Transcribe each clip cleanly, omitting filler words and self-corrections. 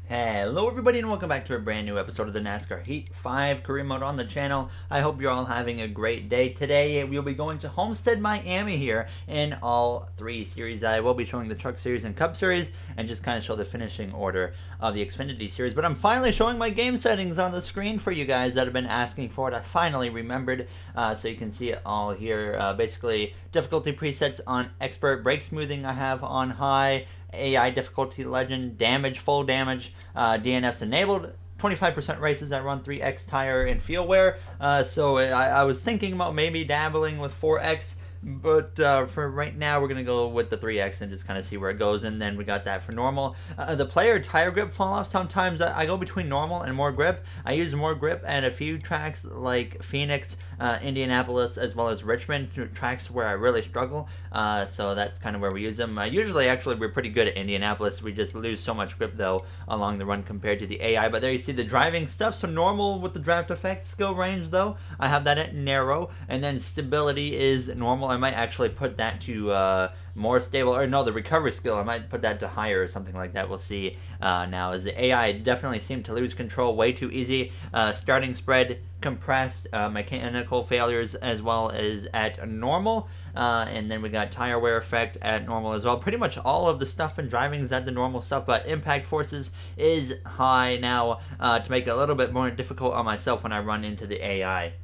Hello everybody and welcome back to a brand new episode of the NASCAR Heat 5 career mode on the channel. I hope you're all having a great day. Today we'll be going to Homestead, Miami here in all three series. I will be showing the Truck Series and Cup Series and just kind of show the finishing order of the Xfinity Series. But I'm finally showing my game settings on the screen for you guys that have been asking for it. I finally remembered, so you can see it all here. Basically, difficulty presets on Expert, brake smoothing I have on high, AI difficulty legend, damage, full damage, DNFs enabled, 25% races. I run 3X tire and fuel wear, so I was thinking about maybe dabbling with 4X, but for right now we're going to go with the 3X and just kind of see where it goes. And then we got that for normal. The player tire grip fall off, sometimes I go between normal and more grip. I use more grip at a few tracks like Phoenix, Indianapolis, as well as Richmond, tracks where I really struggle, so that's kind of where we use them. Usually actually we're pretty good at Indianapolis. We just lose so much grip though along the run compared to the AI. But there you see the driving stuff. So normal with the draft effect. Skill range though, I have that at narrow, and then stability is normal. I might actually put that to more stable, or no, the recovery skill, I might put that to higher or something like that. We'll see now, as the AI definitely seemed to lose control way too easy. Starting spread compressed, mechanical failures as well as at normal, and then we got tire wear effect at normal as well. Pretty much all of the stuff in driving is at the normal stuff, but impact forces is high now, to make it a little bit more difficult on myself when I run into the AI.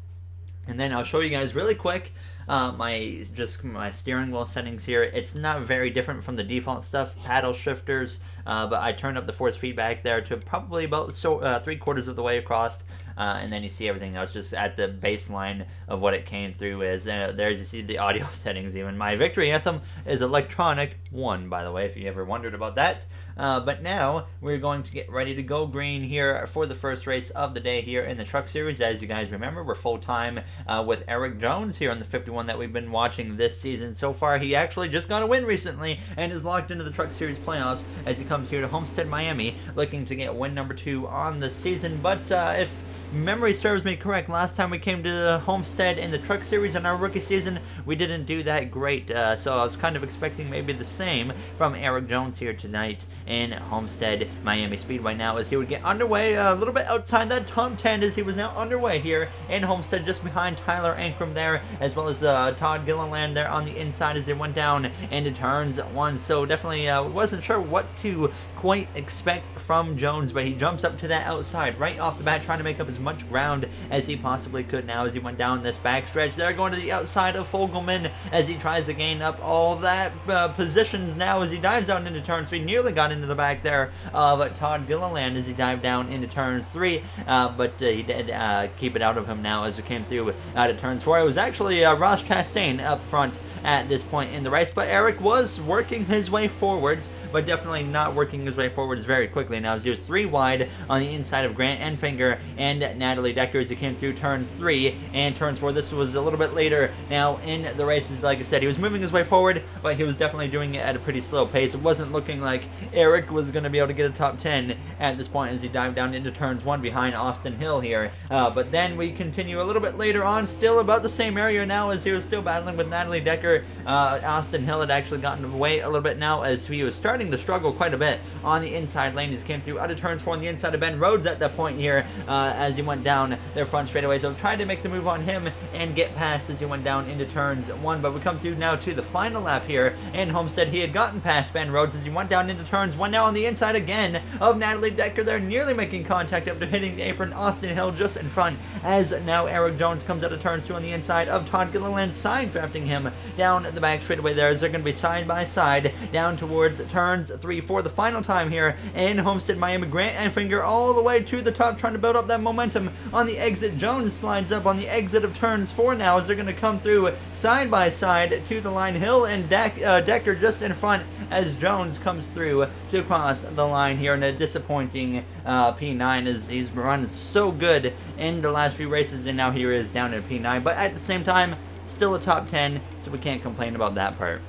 And then I'll show you guys really quick my steering wheel settings here. It's not very different from the default stuff. Paddle shifters, but I turned up the force feedback there to probably about 3/4 of the way across, and then you see everything else just at the baseline of what it came through is. There's, you see the audio settings even. My victory anthem is electronic 1, by the way, if you ever wondered about that. But now we're going to get ready to go green here for the first race of the day here in the Truck Series. As you guys remember, we're full-time with Eric Jones here on the 51 that we've been watching this season so far. He actually just got a win recently and is locked into the Truck Series playoffs as he comes here to Homestead, Miami, looking to get win number 2 on the season. But if memory serves me correct, last time we came to Homestead in the Truck Series in our rookie season, we didn't do that great, so I was kind of expecting maybe the same from Eric Jones here tonight in Homestead Miami Speedway now, as he would get underway a little bit outside that top 10, as he was now underway here in Homestead just behind Tyler Ankrum there, as well as Todd Gilliland there on the inside as they went down into turns 1. So definitely wasn't sure what to quite expect from Jones, but he jumps up to that outside right off the bat, trying to make up as much ground as he possibly could now as he went down this backstretch. They're going to the outside of Fogelman as he tries to gain up all that positions now as he dives down into turn 3. Nearly got into the back there of Todd Gilliland as he dived down into turns 3, but he did keep it out of him now as it came through out of turns 4. It was actually Ross Chastain up front at this point in the race, but Eric was working his way forwards, but definitely not working his way forwards very quickly now, as he was 3 wide on the inside of Grant Enfinger and Natalie Decker as he came through turns 3 and turns 4. This was a little bit later now in the races. Like I said, he was moving his way forward, but he was definitely doing it at a pretty slow pace. It wasn't looking like Eric was going to be able to get a top 10 at this point as he dived down into turns 1 behind Austin Hill here. But then we continue a little bit later on, still about the same area now, as he was still battling with Natalie Decker. Austin Hill had actually gotten away a little bit now as he was starting to struggle quite a bit on the inside lane. He came through out of turns 4 on the inside of Ben Rhodes at that point here, as he went down their front straightaway. So tried to make the move on him and get past as he went down into turns 1. But we come through now to the final lap here in Homestead. He had gotten past Ben Rhodes as he went down into turns 1. Now on the inside again of Natalie Decker. They're nearly making contact after hitting the apron. Austin Hill just in front, as now Eric Jones comes out of turns 2 on the inside of Todd Gilliland, side drafting him down the back straightaway there, as they're going to be side by side down towards turns 3 for the final time here in Homestead, Miami. Grant Enfinger all the way to the top, trying to build up that momentum on the exit. Jones slides up on the exit of turns 4 now, as they're going to come through side by side to the line. Hill and Decker just in front as Jones comes through to cross the line here in a disappointing P9, as he's run so good in the last few races, and now here is down at P9. But at the same time, still a top 10, so we can't complain about that part.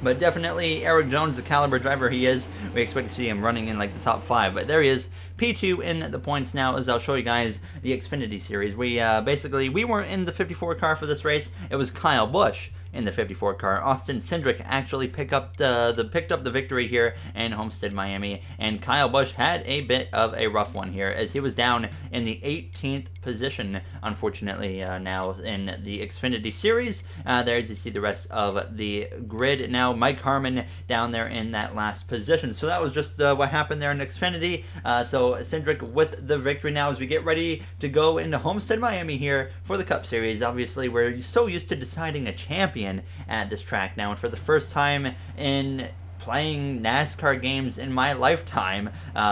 But definitely Eric Jones, the caliber driver he is, we expect to see him running in like the top 5. But there he is, P2 in the points now, as I'll show you guys the Xfinity series. We weren't in the 54 car for this race. It was Kyle Busch in the 54 car. Austin Cindric actually picked up the victory here in Homestead, Miami, and Kyle Busch had a bit of a rough one here as he was down in the 18th position, unfortunately, now in the Xfinity Series. There, as you see the rest of the grid now, Mike Harmon down there in that last position. So that was just what happened there in Xfinity. So Cindric with the victory now as we get ready to go into Homestead, Miami here for the Cup Series. Obviously, we're so used to deciding a champion at this track now, and for the first time in playing NASCAR games in my lifetime,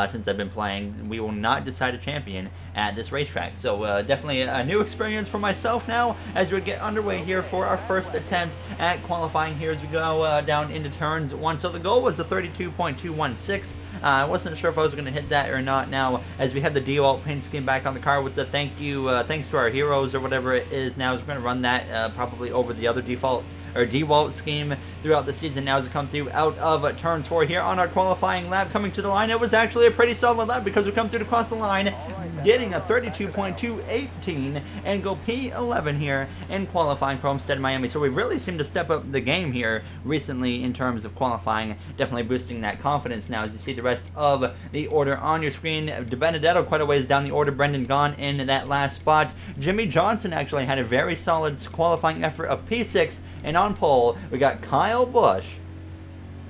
since I've been playing, we will not decide a champion at this racetrack. So definitely a new experience for myself now as we get underway here for our first attempt at qualifying here as we go down into turns 1. So the goal was a 32.216. I wasn't sure if I was going to hit that or not now as we have the DeWalt paint scheme back on the car with the thanks to our heroes or whatever it is now. We're going to run that probably over the other DeWalt scheme throughout the season now as we come through out of turns 4 here on our qualifying lap. Coming to the line, it was actually a pretty solid lap because we come through to cross the line, getting a 32.218 and go P11 here in qualifying for Homestead, Miami. So we really seem to step up the game here recently in terms of qualifying, definitely boosting that confidence now as you see the rest of the order on your screen. DiBenedetto quite a ways down the order, Brendan Gaughan in that last spot. Jimmy Johnson actually had a very solid qualifying effort of P6, and on pole we got Kyle Busch.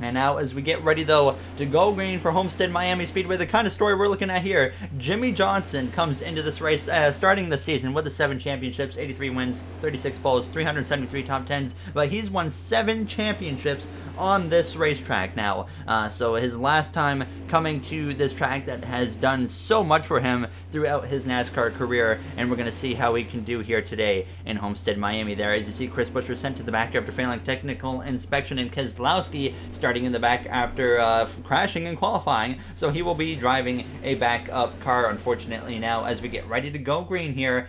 And now as we get ready, though, to go green for Homestead Miami Speedway, the kind of story we're looking at here, Jimmy Johnson comes into this race starting the season with the 7 championships, 83 wins, 36 poles, 373 top 10s, but he's won 7 championships on this racetrack now. So his last time coming to this track that has done so much for him throughout his NASCAR career, and we're going to see how he can do here today in Homestead Miami. There, as you see, Chris Buescher sent to the back after failing technical inspection, and Keselowski starting in the back after crashing and qualifying, so he will be driving a backup car, unfortunately, now as we get ready to go green here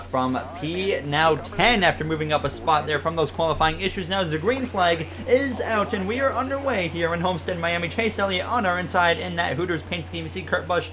from P10 after moving up a spot there from those qualifying issues. Now as the green flag is out and we are underway here in Homestead, Miami. Chase Elliott on our inside in that Hooters paint scheme. You see Kurt Busch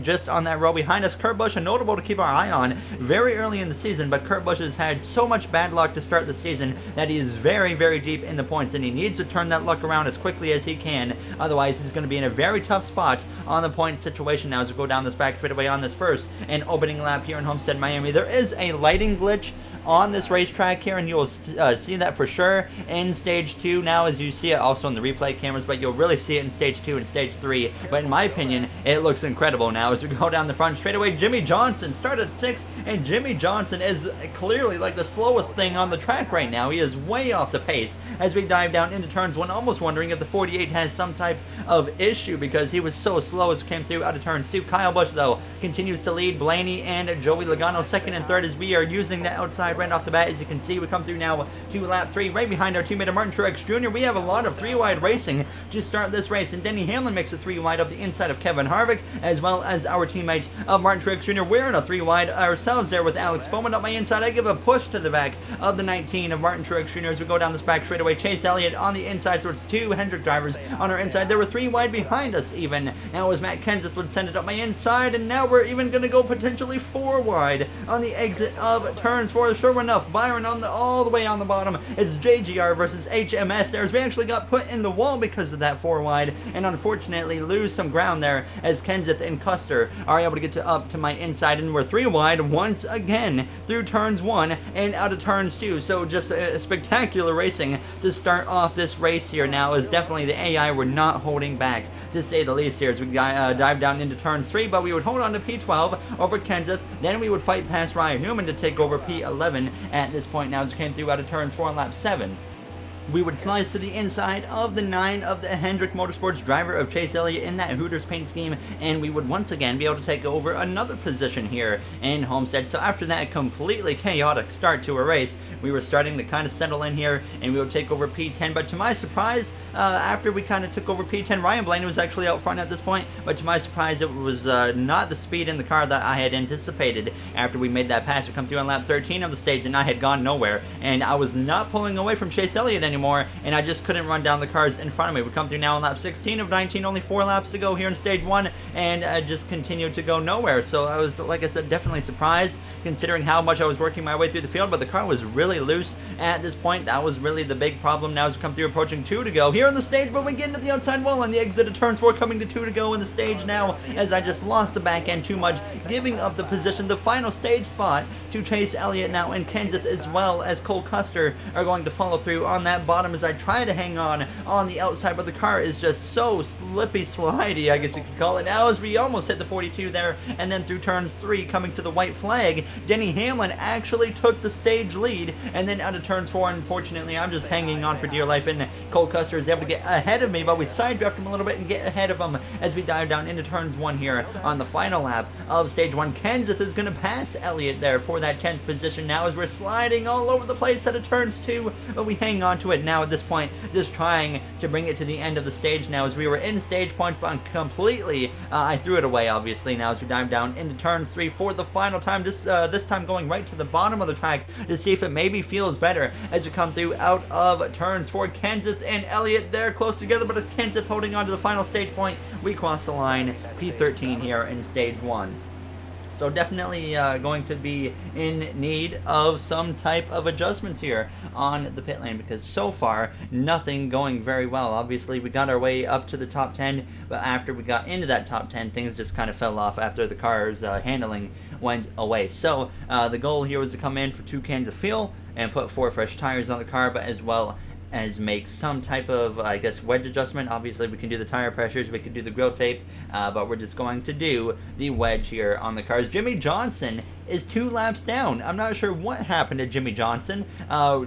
just on that row behind us. Kurt Busch, a notable to keep our eye on very early in the season, but Kurt Busch has had so much bad luck to start the season that he is very, very deep in the points, and he needs to turn that luck around as quickly as he can. Otherwise, he's going to be in a very tough spot on the point situation now as we go down this back straightaway on this first and opening lap here in Homestead, Miami. There is a lighting glitch on this racetrack here, and you'll see that for sure in stage 2 now as you see it also in the replay cameras, but you'll really see it in stage 2 and stage 3. But in my opinion, it looks incredible now as we go down the front straightaway. Jimmy Johnson started 6th, and Jimmy Johnson is clearly like the slowest thing on the track right now. He is way off the pace as we dive down into turns 1, almost wondering if the 48 has some type of issue because he was so slow as we came through out of turns 2. Kyle Busch, though, continues to lead. Blaney and Joey Logano 2nd and 3rd as we are using that outside right off the bat. As you can see, we come through now to lap 3 right behind our teammate Martin Truex Jr. We have a lot of 3-wide racing to start this race, and Denny Hamlin makes a 3-wide up the inside of Kevin Harvick, as well as our teammate of Martin Truex Jr. We're in a 3-wide ourselves there with Alex Bowman up my inside. I give a push to the back of the 19 of Martin Truex Jr. as we go down this back straightaway. Chase Elliott on the inside, so it's 2 Hendrick drivers on our inside. There were 3 wide behind us even. Now as Matt Kenseth would send it up my inside, and now we're even going to go potentially 4 wide on the exit of turns 4. Sure enough, Byron on all the way on the bottom. It's JGR versus HMS there as we actually got put in the wall because of that 4 wide, and unfortunately lose some ground there as Kenseth and Custer are able to get up to my inside, and we're 3 wide once again through turns 1 and out of turns 2. So just a spectacular racing to start off this race here now, as definitely the AI were not holding back to say the least here as we dive down into turns 3, but we would hold on to P12 over Kenseth, then we would fight past Ryan Newman to take over P11 at this point now as we came through out of turns 4 on lap 7. We would slice to the inside of the 9 of the Hendrick Motorsports driver of Chase Elliott in that Hooters paint scheme, and we would once again be able to take over another position here in Homestead. So after that completely chaotic start to a race, we were starting to kind of settle in here, and we would take over P10. But to my surprise, after we kind of took over P10, Ryan Blaney was actually out front at this point, but to my surprise, it was not the speed in the car that I had anticipated after we made that pass to come through on lap 13 of the stage, and I had gone nowhere, and I was not pulling away from Chase Elliott anymore, and I just couldn't run down the cars in front of me. We come through now on lap 16 of 19, only 4 laps to go here in stage 1, and just continued to go nowhere. So I was, like I said, definitely surprised considering how much I was working my way through the field, but the car was really loose at this point. That was really the big problem. Now as we come through approaching 2 to go here on the stage, but we get into the outside wall and the exit of turns 4 coming to 2 to go in the stage now, as I just lost the back end too much, giving up the position, the final stage spot, to Chase Elliott now, and Kenseth as well as Cole Custer are going to follow through on that bottom as I try to hang on the outside, but the car is just so slippy slidey, I guess you could call it. Now as we almost hit the 42 there, and then through turns 3 coming to the white flag, Denny Hamlin actually took the stage lead, and then out of turns 4, unfortunately I'm just hanging on for dear life, and Cole Custer is able to get ahead of me, but we side draft him a little bit and get ahead of him as we dive down into turns 1 here on the final lap of stage 1. Kenseth is going to pass Elliott there for that 10th position now as we're sliding all over the place out of turns 2, but we hang on to it now at this point, just trying to bring it to the end of the stage now as we were in stage points, but completely I threw it away obviously now as we dive down into turns 3 for the final time, this time going right to the bottom of the track to see if it maybe feels better as we come through out of turns 4. Kenseth and Elliott there close together, but as Kenseth holding on to the final stage point, we cross the line, P13 here in stage 1. So definitely going to be in need of some type of adjustments here on the pit lane, because so far nothing going very well. Obviously we got our way up to the top 10, but after we got into that top 10, things just kind of fell off after the car's handling went away. So the goal here was to come in for 2 cans of fuel and put 4 fresh tires on the car, but as well as make some type of, I guess, wedge adjustment. Obviously, we can do the tire pressures, we can do the grill tape, but we're just going to do the wedge here on the cars. Jimmy Johnson is 2 laps down. I'm not sure what happened to Jimmy Johnson.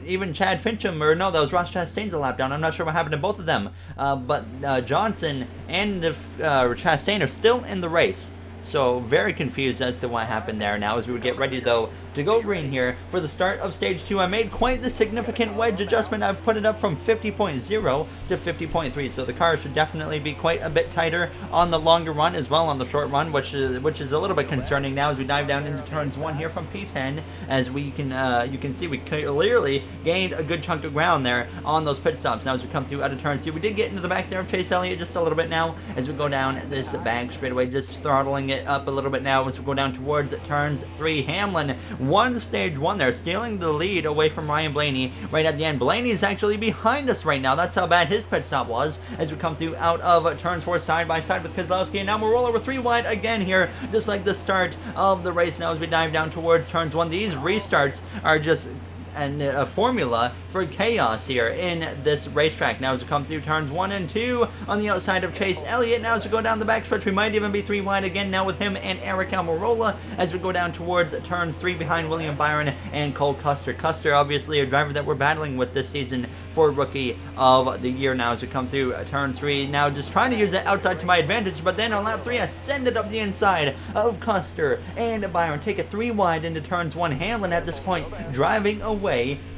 Even Chad Fincham, or no, that was Ross Chastain's a lap down. I'm not sure what happened to both of them. But Johnson and Chastain are still in the race. So very confused as to what happened there. Now as we would get ready though to go green here for the start of stage 2, I made quite the significant wedge adjustment. I've put it up from 50.0 to 50.3, so the car should definitely be quite a bit tighter on the longer run as well on the short run, which is a little bit concerning now as we dive down into turns 1 here from P10. As we can you can see we clearly gained a good chunk of ground there on those pit stops. Now as we come through out of turns 2, we did get into the back there of Chase Elliott just a little bit now as we go down this back straightaway, just throttling it up a little bit now as we go down towards turns 3. Hamlin won stage 1 there, stealing the lead away from Ryan Blaney right at the end. Blaney is actually behind us right now. That's how bad his pit stop was as we come through out of turns 4 side by side with Keselowski, and now we'll roll over 3 wide again here, just like the start of the race now as we dive down towards turns 1. These restarts are just a formula for chaos here in this racetrack. Now as we come through turns 1 and 2 on the outside of Chase Elliott, now as we go down the backstretch, we might even be 3 wide again now with him and Eric Almirola as we go down towards turns 3 behind William Byron and Cole Custer. Custer obviously a driver that we're battling with this season for Rookie of the Year now as we come through turn 3. Now just trying to use that outside to my advantage, but then on lap 3 I send it up the inside of Custer and Byron. Take it 3 wide into turns 1. Hamlin at this point driving away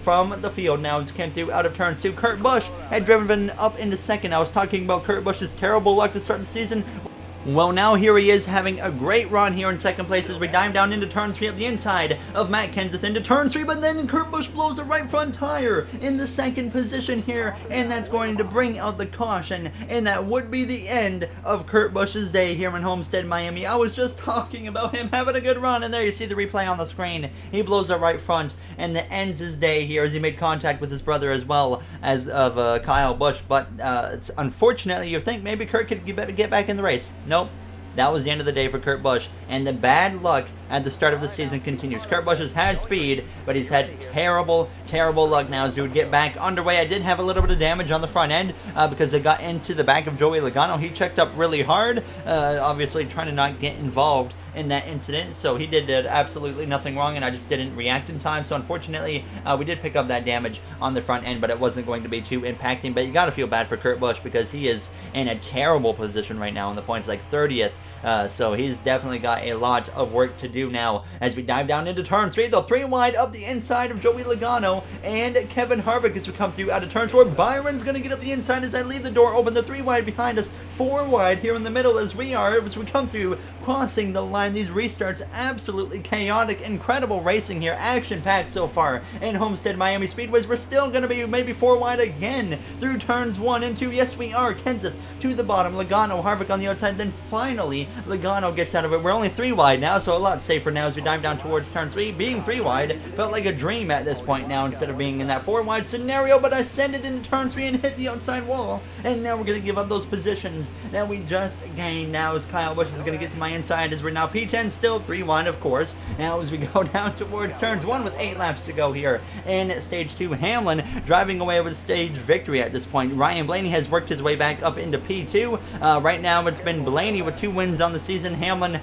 from the field now as we came through out of turns 2. Kurt Busch had driven up into second. I was talking about Kurt Busch's terrible luck to start the season. Well, now here he is having a great run here in second place as we dive down into turn 3 up the inside of Matt Kenseth into turn 3, but then Kurt Busch blows the right front tire in the second position here, and that's going to bring out the caution, and that would be the end of Kurt Busch's day here in Homestead, Miami. I was just talking about him having a good run, and there you see the replay on the screen. He blows the right front, and that ends his day here as he made contact with his brother as well as of Kyle Busch, but it's unfortunately you think maybe Kurt could get back in the race. Nope. That was the end of the day for Kurt Busch, and the bad luck at the start of the season continues. Kurt Busch has had speed, but he's had terrible, terrible luck now as we would get back underway. I did have a little bit of damage on the front end because I got into the back of Joey Logano. He checked up really hard, obviously trying to not get involved in that incident, so he did absolutely nothing wrong, and I just didn't react in time. So unfortunately, we did pick up that damage on the front end, but it wasn't going to be too impacting. But you got to feel bad for Kurt Busch because he is in a terrible position right now in the points, like 30th So he's definitely got a lot of work to do now as we dive down into turn 3. The 3 wide up the inside of Joey Logano and Kevin Harvick as we come through out of turn 4. Byron's going to get up the inside as I leave the door open. The 3 wide behind us, 4 wide here in the middle as we come through, crossing the line. These restarts absolutely chaotic, incredible racing here, action-packed so far in Homestead Miami Speedways. We're still going to be maybe 4 wide again through turns 1 and 2. Yes, we are. Kenseth to the bottom, Logano, Harvick on the outside, then finally Logano gets out of it. We're only 3 wide now, so a lot safer now as we dive down towards turn 3. Being 3 wide felt like a dream at this point now instead of being in that 4 wide scenario, but I send it into turn 3 and hit the outside wall, and now we're going to give up those positions that we just gained. Now as Kyle Busch is going to get to my inside as we're now P10, still 3 wide of course. Now as we go down towards turns 1 with 8 laps to go here in stage 2, Hamlin driving away with stage victory at this point. Ryan Blaney has worked his way back up into P2. Right now it's been Blaney with 2 wins on the season, Hamlin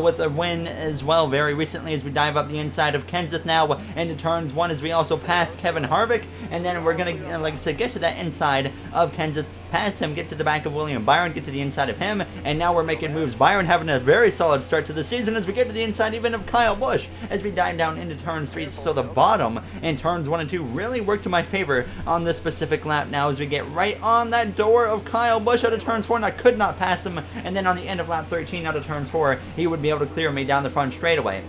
with a win as well very recently as we dive up the inside of Kenseth now into turns 1 as we also pass Kevin Harvick, and then we're going to, like I said, get to that inside of Kenseth, pass him, get to the back of William Byron, get to the inside of him, and now we're making moves. Byron having a very solid start to the season as we get to the inside even of Kyle Busch as we dive down into turns 3. So the bottom in turns 1 and 2 really worked to my favor on this specific lap now as we get right on that door of Kyle Busch out of turns 4, and I could not pass him, and then on the end of lap 13 out of turns 4 he would be able to clear me down the front straightaway.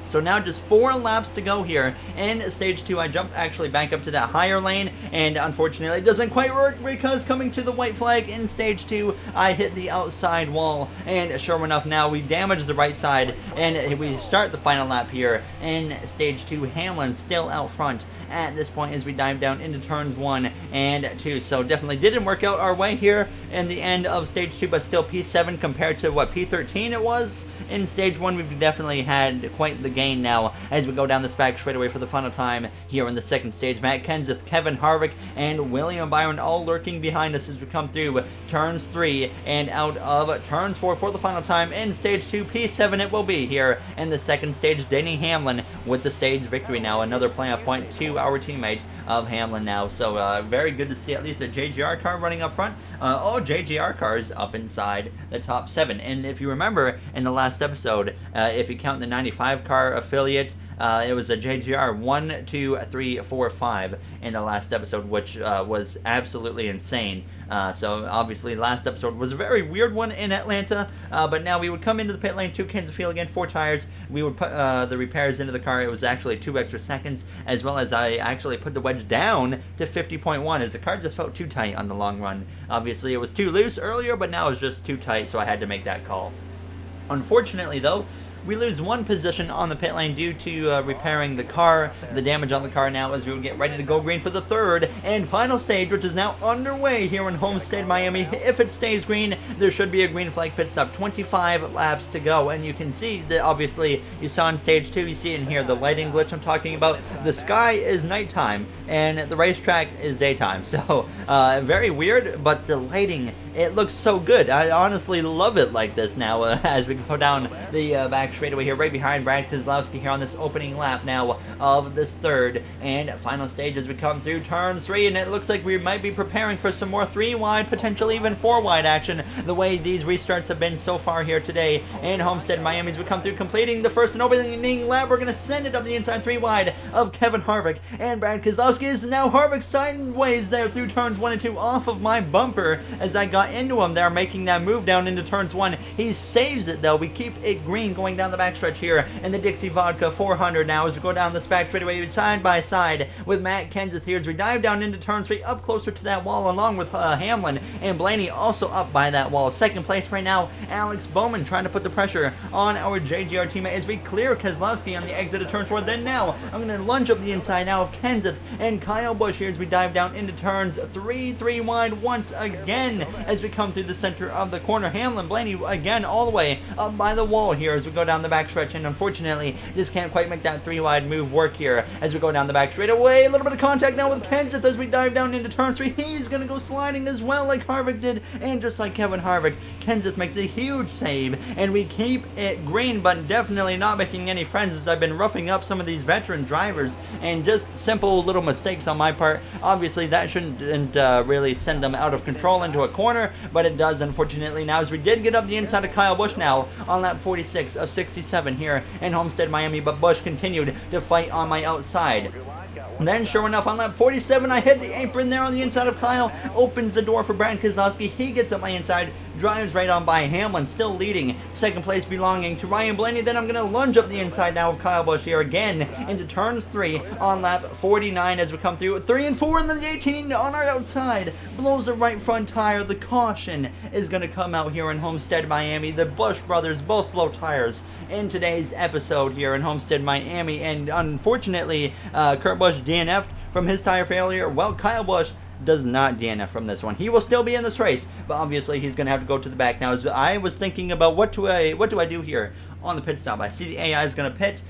So now just 4 laps to go here in stage 2. I jump actually back up to that higher lane, and unfortunately it doesn't quite work because coming to the white flag in stage 2, I hit the outside wall, and sure enough now we damage the right side, and we start the final lap here in stage 2. Hamlin still out front at this point as we dive down into turns 1 and 2. So definitely didn't work out our way here in the end of stage 2, but still P7 compared to what P13 it was in stage 1. We've definitely had quite the gain now as we go down this back straightaway for the final time here in the second stage. Matt Kenseth, Kevin Harvick, and William Byron all lurking behind us as we come through turns 3 and out of turns 4 for the final time in stage 2. P7 it will be here in the second stage. Denny Hamlin with the stage victory now, another playoff point to our teammate of Hamlin now. So very good to see at least a JGR car running up front. All JGR cars up inside the top 7. And if you remember in the last episode, if you count the 95 car affiliate, it was a JGR 1, 2, 3, 4, 5 in the last episode, which was absolutely insane. So obviously last episode was a very weird one in Atlanta, but now we would come into the pit lane, 2 cans of fuel again, 4 tires. We would put the repairs into the car. It was actually 2 extra seconds, as well as I actually put the wedge down to 50.1 as the car just felt too tight on the long run. Obviously it was too loose earlier, but now it's just too tight, so I had to make that call. Unfortunately though, we lose 1 position on the pit lane due to repairing the car, the damage on the car now as we would get ready to go green for the 3rd and final stage, which is now underway here in Homestead, Miami. If it stays green, there should be a green flag pit stop. 25 laps to go, and you can see that obviously you saw in stage 2, you see in here the lighting glitch I'm talking about. The sky is nighttime and the racetrack is daytime, so very weird, but the lighting, it looks so good. I honestly love it like this now as we go down the back straightaway here, right behind Brad Keselowski here on this opening lap now of this 3rd and final stage as we come through turn 3, and it looks like we might be preparing for some more 3 wide, potentially even 4 wide action, the way these restarts have been so far here today in Homestead, Miami. As we come through completing the first and opening lap, we're going to send it up the inside 3 wide of Kevin Harvick, and Brad Keselowski is now Harvick sideways there through turns 1 and 2 off of my bumper as I got into him there, making that move down into turns 1. He saves it though. We keep it green going down the backstretch here in the Dixie Vodka 400 now as we go down this back straightaway side by side with Matt Kenseth here as we dive down into turn 3 up closer to that wall along with Hamlin and Blaney also up by that wall. Second place right now, Alex Bowman trying to put the pressure on our JGR teammate as we clear Keselowski on the exit of turn 4. Then now I'm going to lunge up the inside now of Kenseth and Kyle Busch here as we dive down into turns 3 wide once again as we come through the center of the corner. Hamlin, Blaney again all the way up by the wall here as we go down the back stretch, and unfortunately just can't quite make that 3 wide move work here as we go down the back straightaway. A little bit of contact now with Kenseth as we dive down into turn 3. He's going to go sliding as well like Harvick did, and just like Kevin Harvick, Kenseth makes a huge save and we keep it green, but definitely not making any friends as I've been roughing up some of these veteran drivers and just simple little mistakes on my part. Obviously that shouldn't really send them out of control into a corner, corner, but it does, unfortunately, now, as we did get up the inside of Kyle Busch now on lap 46 of 67 here in Homestead, Miami, but Busch continued to fight on my outside. And then, sure enough, on lap 47, I hit the apron there on the inside of Kyle, opens the door for Brad Keselowski. He gets up my inside, drives right on by Hamlin, still leading, second place belonging to Ryan Blaney. Then I'm going to lunge up the inside now of Kyle Busch here again into turns 3 on lap 49 as we come through 3 and 4 in the 18 on our outside, blows the right front tire. The caution is going to come out here in Homestead, Miami. The Busch brothers both blow tires in today's episode here in Homestead, Miami, and unfortunately, Kurt Busch DNF'd from his tire failure. Well, Kyle Busch does not DNF from this one. He will still be in this race, but obviously he's going to have to go to the back. Now, as I was thinking about what do I do here on the pit stop. I see the AI is going to pit.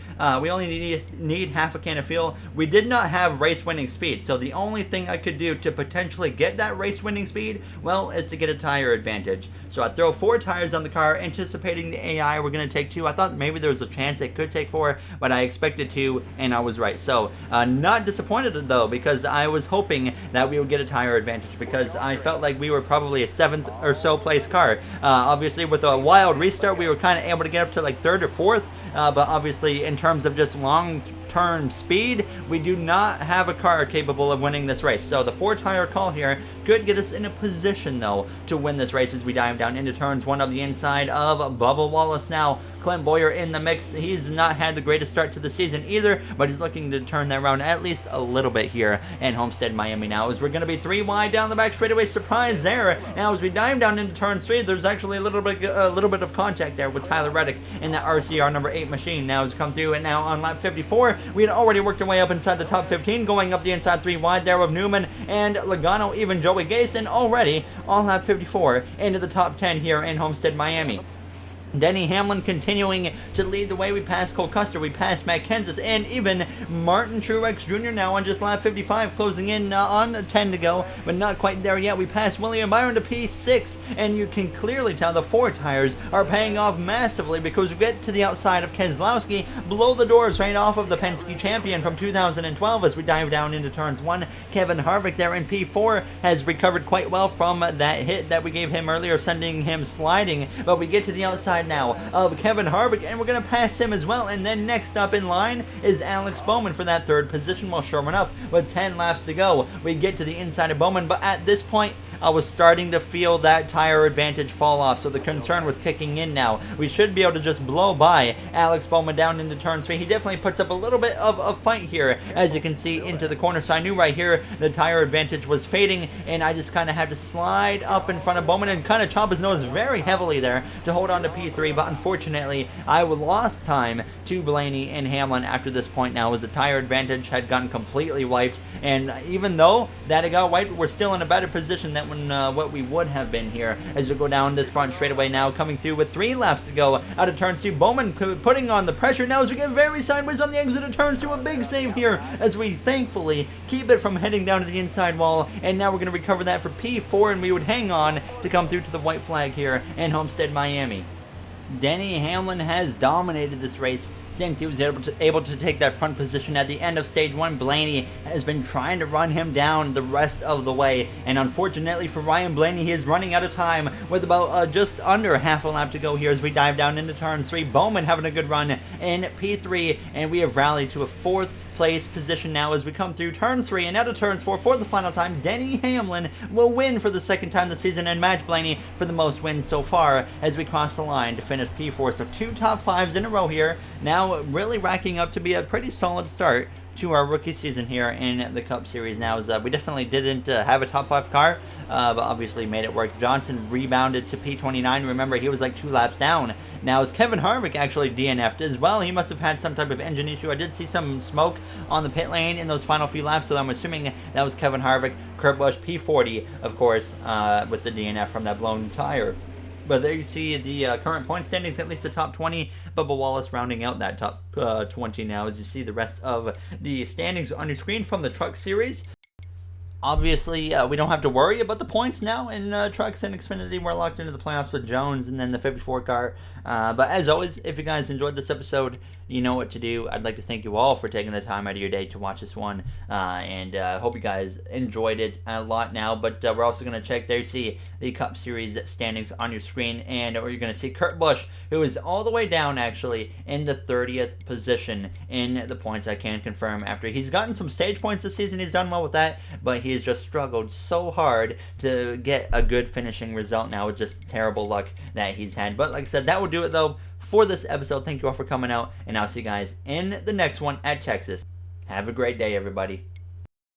We only need half a can of fuel. We did not have race-winning speed, so the only thing I could do to potentially get that race-winning speed, well, is to get a tire advantage. So I throw 4 tires on the car, anticipating the AI were going to take 2. I thought maybe there was a chance it could take 4, but I expected 2, and I was right. So not disappointed, though, because I was hoping that we would get a tire advantage, because I felt like we were probably a 7th or so place car. Obviously, with a wild restart, we were kind of able to get up to like 3rd or 4th, but obviously in terms of just long-term speed, we do not have a car capable of winning this race. So the 4-tire call here could get us in a position, though, to win this race as we dive down into turns 1 of the inside of Bubba Wallace now. Clint Boyer in the mix. He's not had the greatest start to the season either, but he's looking to turn that around at least a little bit here in Homestead, Miami now, as we're going to be 3 wide down the back straightaway. Surprise there. Now, as we dive down into turn 3, there's actually a little bit of contact there with Tyler Reddick in that RCR number 8 machine. Now, as we come through, and now on lap 54, we had already worked our way up inside the top 15, going up the inside 3 wide there with Newman and Logano, even Joey Gase, and already on lap 54 into the top 10 here in Homestead, Miami. Denny Hamlin continuing to lead the way. We passed Cole Custer, we passed Matt Kenseth, and even Martin Truex Jr. now on just lap 55, closing in on 10 to go, but not quite there yet. We passed William Byron to P6, and you can clearly tell the 4 tires are paying off massively, because we get to the outside of Keselowski, blow the doors right off of the Penske champion from 2012 as we dive down into turns 1. Kevin Harvick there in P4 has recovered quite well from that hit that we gave him earlier, sending him sliding, but we get to the outside now of Kevin Harvick, and we're going to pass him as well. And then next up in line is Alex Bowman for that 3rd position. Well, sure enough, with 10 laps to go, we get to the inside of Bowman, but at this point, I was starting to feel that tire advantage fall off, so the concern was kicking in now. We should be able to just blow by Alex Bowman down into turn 3. He definitely puts up a little bit of a fight here, as you can see, into the corner. So I knew right here the tire advantage was fading, and I just kind of had to slide up in front of Bowman and kind of chop his nose very heavily there to hold on to P3. But unfortunately, I lost time to Blaney and Hamlin after this point now, as the tire advantage had gotten completely wiped. And even though that it got wiped, we're still in a better position than what we would have been here, as we go down this front straightaway now, coming through with 3 laps to go out of turn 2. Bowman putting on the pressure now as we get very sideways on the exit of turn 2. A big save here as we thankfully keep it from heading down to the inside wall, and now we're going to recover that for P4, and we would hang on to come through to the white flag here in Homestead, Miami. Denny Hamlin has dominated this race since he was able to take that front position at the end of stage 1. Blaney has been trying to run him down the rest of the way, and unfortunately for Ryan Blaney, he is running out of time with about just under half a lap to go here as we dive down into turn 3. Bowman having a good run in P3, and we have rallied to a 4th place position now as we come through turn 3 and out of turn 4 for the final time. Denny Hamlin will win for the 2nd time this season and match Blaney for the most wins so far as we cross the line to finish P4. So 2 top 5s in a row here, now really racking up to be a pretty solid start to our rookie season here in the Cup Series. Now, as we definitely didn't have a top 5 car, but obviously made it work. Johnson rebounded to P29. Remember, he was like 2 laps down. Now, as Kevin Harvick actually DNF'd as well, he must have had some type of engine issue. I did see some smoke on the pit lane in those final few laps, so I'm assuming that was Kevin Harvick. Kurt Busch P40, of course, with the DNF from that blown tire. But there you see the current point standings, at least the top 20. Bubba Wallace rounding out that top 20 now, as you see the rest of the standings on your screen from the Truck Series. Obviously, we don't have to worry about the points now in trucks and Xfinity. We're locked into the playoffs with Jones and then the 54 car. But as always, if you guys enjoyed this episode, you know what to do. I'd like to thank you all for taking the time out of your day to watch this one. And hope you guys enjoyed it a lot now. But we're also going to check there, see the Cup Series standings on your screen. And you're going to see Kurt Busch, who is all the way down, actually, in the 30th position in the points. I can confirm after he's gotten some stage points this season. He's done well with that. But he has just struggled so hard to get a good finishing result now with just terrible luck that he's had. But like I said, that will do it, though, for this episode. Thank you all for coming out, and I'll see you guys in the next one at Texas. Have a great day, everybody.